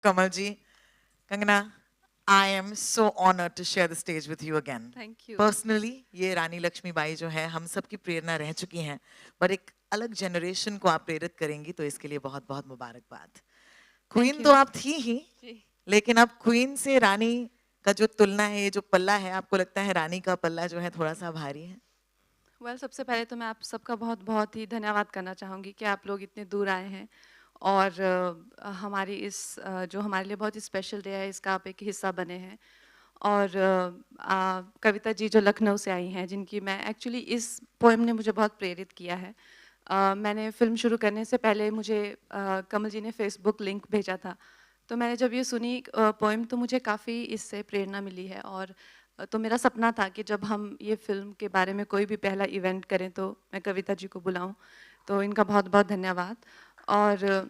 Kamalji, Kangana, I am so honored to share the stage with you again. Thank you. Personally, ये रानी लक्ष्मीबाई जो है हम सब की प्रेरणा रह चुकी हैं, पर एक अलग जनरेशन को आप प्रेरित करेंगी तो इसके लिए बहुत बहुत मुबारकबाद। Thank क्वीन तो you. आप थी ही, जी. लेकिन अब क्वीन से रानी का जो तुलना है, ये जो पल्ला है, आपको लगता है रानी का पल्ला जो है थोड़ा सा भारी है? सबसे पहले तो मैं आप सबका बहुत बहुत ही धन्यवाद करना चाहूँगी कि आप लोग इतने दूर आए हैं और हमारी जो हमारे लिए बहुत ही स्पेशल डे है इसका आप एक हिस्सा बने हैं। और कविता जी जो लखनऊ से आई हैं, जिनकी मैं एक्चुअली इस पोएम ने मुझे बहुत प्रेरित किया है। मैंने फ़िल्म शुरू करने से पहले मुझे कमल जी ने फ़ेसबुक लिंक भेजा था, तो मैंने जब ये सुनी पोएम तो मुझे काफ़ी इससे प्रेरणा मिली है। और तो मेरा सपना था कि जब हम ये फ़िल्म के बारे में कोई भी पहला इवेंट करें तो मैं कविता जी को बुलाऊं। तो इनका बहुत बहुत धन्यवाद। और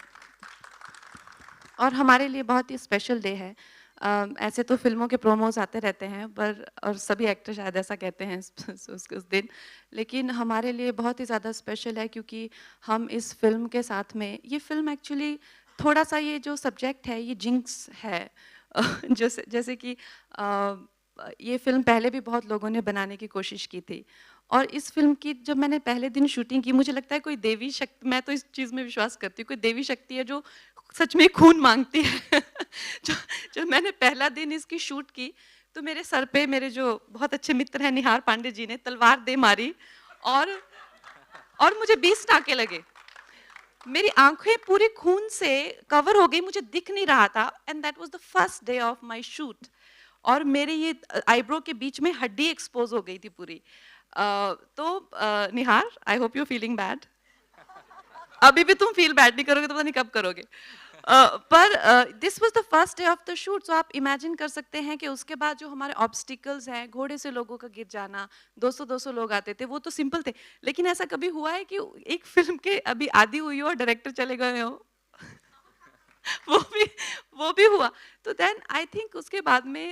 और हमारे लिए बहुत ही स्पेशल डे है। ऐसे तो फ़िल्मों के प्रोमोज़ आते रहते हैं, पर और सभी एक्टर शायद ऐसा कहते हैं उस दिन, लेकिन हमारे लिए बहुत ही ज़्यादा स्पेशल है क्योंकि हम इस फ़िल्म के साथ में, ये फ़िल्म एक्चुअली थोड़ा-सा, ये जो सब्जेक्ट है ये जिंक्स है। जैसे जैसे कि ये फ़िल्म पहले भी बहुत लोगों ने बनाने की कोशिश की थी और इस फ़िल्म की जब मैंने पहले दिन शूटिंग की, मुझे लगता है कोई देवी शक्ति, मैं तो इस चीज़ में विश्वास करती हूँ, कोई देवी शक्ति है जो सच में खून मांगती है। जो जो मैंने पहला दिन इसकी शूट की, तो मेरे सर पे मेरे जो बहुत अच्छे मित्र हैं निहार पांडे जी ने तलवार दे मारी और मुझे 20 टाँके लगे। मेरी आँखें पूरी खून से कवर हो गई, मुझे दिख नहीं रहा था and that was the first day of my shoot. और मेरे ये आईब्रो के बीच में हड्डी एक्सपोज़ हो गई थी पूरी। Nihar, I hope you are feeling bad. अभी भी तुम फील बैड नहीं करोगे तो पता नहीं कब करोगे। पर this was the first day of the shoot, so आप इमेजिन कर सकते हैं कि उसके बाद जो हमारे ऑब्स्टिकल्स हैं, घोड़े से लोगों का गिर जाना, 200-200 लोग आते थे, वो तो सिंपल थे। लेकिन ऐसा कभी हुआ है कि एक फिल्म के अभी आधी हुई हो और डायरेक्टर चले गए हो? वो भी वो भी हुआ। तो देन आई थिंक उसके बाद में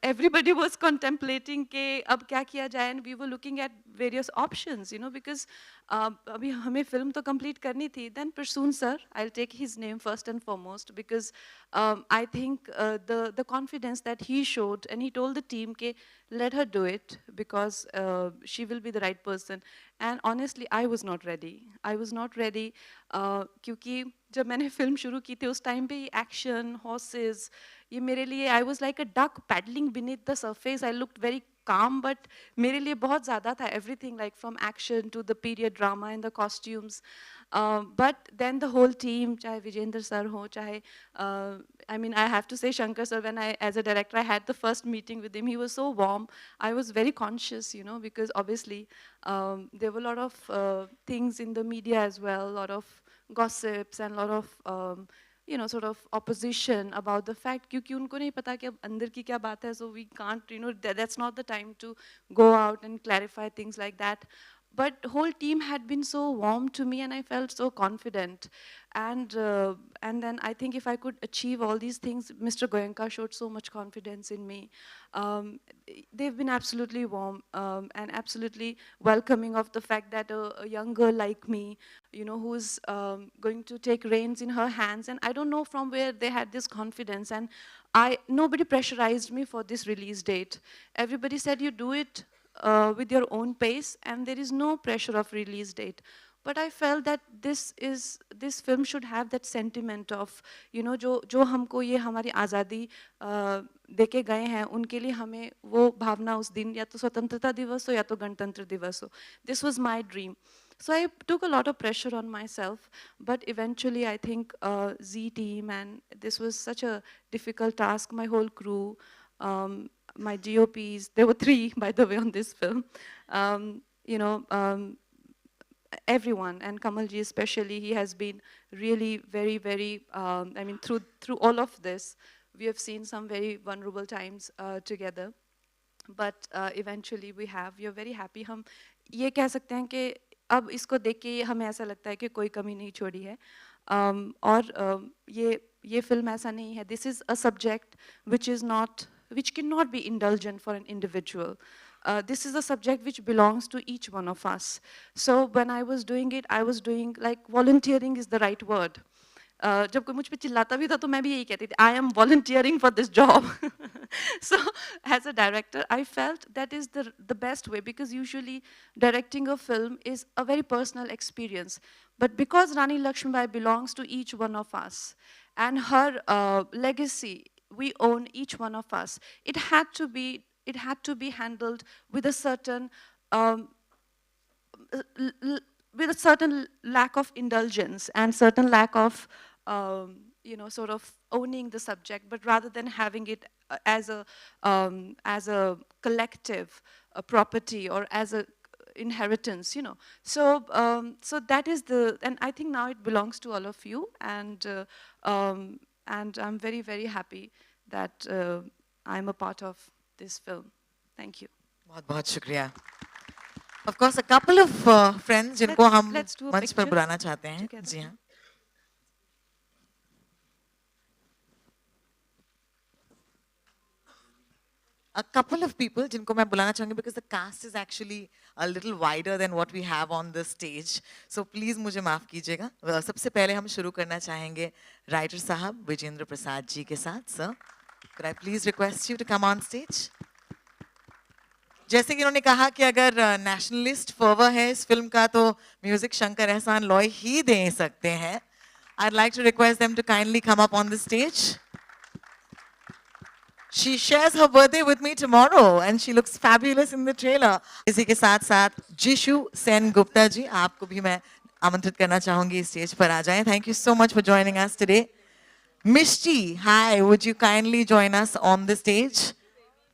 एवरीबॉडी वाज कॉन्टेम्पलेटिंग कि अब क्या किया जाए, and we were looking at various options, you know, because अभी हमें फिल्म तो कंप्लीट करनी थी। Then Prasoon sir, I will take his name first and foremost, because I think the confidence that he showed and he told the team के let her do it because she will be the right person. And honestly, I was not ready. I was not ready क्योंकि जब मैंने film शुरू की थी उस time पे action, horses, ये मेरे लिए, I was like a duck paddling beneath the surface. I looked very calm, but मेरे लिए बहुत ज़्यादा था everything, like from action to the period drama and the costumes. But then the whole team, चाहे Vijendra sir हो, चाहे I mean, I have to say Shankar sir, when as a director, I had the first meeting with him, he was so warm. I was very conscious, you know, because obviously there were a lot of things in the media as well, a lot of gossips and a lot of you know, sort of opposition about the fact, क्योंकि उनको नहीं पता कि अब अंदर की क्या बात है, so we can't, you know, that's not the time to go out and clarify things like that. But whole team had been so warm to me and I felt so confident. And then I think if I could achieve all these things, Mr. Goenka showed so much confidence in me. um, they've been absolutely warm and absolutely welcoming of the fact that a young girl like me, you know, who's going to take reins in her hands, and I don't know from where they had this confidence. And nobody pressurized me for this release date. Everybody said you do it with your own pace and there is no pressure of release date. But I felt that this film should have that sentiment of, you know, जो हमको ये हमारी आज़ादी देके गए हैं, उनके लिए हमें वो भावना उस दिन, या तो स्वतंत्रता दिवस हो या तो गणतंत्र दिवस हो. This was my dream. So I took a lot of pressure on myself, but eventually I think Z team, and this was such a difficult task, my whole crew, my GOPs, there were 3 by the way on this film, you know, everyone, and Kamalji especially, he has been really very, I mean, through all of this, we have seen some very vulnerable times together. But eventually we are very happy. हम ये कह सकते हैं कि अब इसको देख के हमें ऐसा लगता है कि कोई कमी नहीं छोड़ी है. ये फिल्म ऐसा नहीं है. This is a subject which cannot be indulgent for an individual. This is a subject which belongs to each one of us. So when I was doing it, I was doing, like, volunteering is the right word. जब कोई मुझ पे चिल्लाता भी था तो मैं भी यही कहती थी, I am volunteering for this job. So as a director, I felt that is the best way, because usually directing a film is a very personal experience. But because Rani Lakshmibai belongs to each one of us, and her legacy, we own each one of us. It had to be handled with a certain um, with a certain lack of indulgence and certain lack of sort of owning the subject, but rather than having it as a collective property or as a inheritance, you know. So that is and I think now it belongs to all of you, and I'm very, very happy that I'm a part of this film. Thank you. बहुत बहुत शुक्रिया. Of course, a couple of friends जिनको हम Let's do a मंच पर picture बुलाना चाहते हैं. together. जी हाँ. A couple of people जिनको मैं बुलाना चाहूँगी, because the cast is actually a little wider than what we have on the stage. So please मुझे माफ कीजिएगा. सबसे पहले हम शुरू करना चाहेंगे राइटर साहब विजेंद्र प्रसाद जी के साथ. Sir, could I please request you to come on stage? जैसे कि इन्होंने कहा कि अगर नेशनलिस्ट फर्वर है इस फिल्म का तो म्यूजिक शंकर एहसान लॉय ही दे सकते हैं. I'd like to request them to kindly come up on the stage. She shares her birthday with me tomorrow and she looks fabulous in the trailer. इसी के साथ साथ जिशु सेन गुप्ता जी, आपको भी मैं आमंत्रित करना चाहूंगी स्टेज पर आ जाएं. Thank you so much for joining us today. Mishti, hi, would you kindly join us on the stage?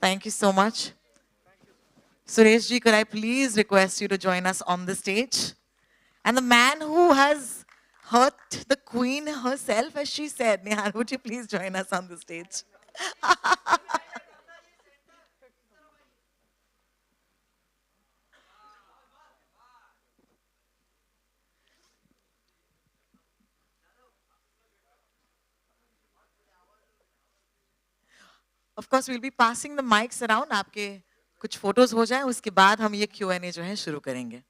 Thank you so much. Suresh ji, could I please request you to join us on the stage? And the man who has hurt the queen herself, as she said, Nihal, would you please join us on the stage? Of course, we'll be passing the mics around. आपके कुछ photos हो जाएं, उसके बाद हम ये Q&A जो है शुरू करेंगे.